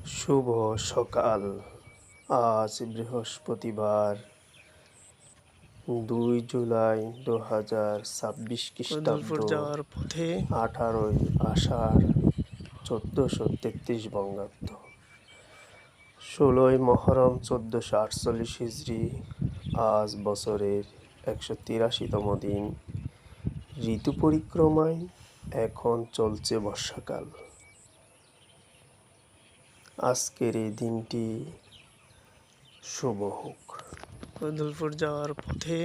শুভ সকাল। আজ বৃহস্পতিবার ২ জুলাই ২০২৬ খ্রিস্টাব্দ, যাওয়ার পথে ১৮ই আষাঢ় ১৪৩৩ বঙ্গাব্দ, ১৬ই মহরম ১৪৪৮ হিজরি। আজ বছরের ১৮৩তম দিন। ঋতু পরিক্রমায় এখন চলছে বর্ষাকাল। আজকের এই দিনটি শুভ হোক। যাওয়ার পথে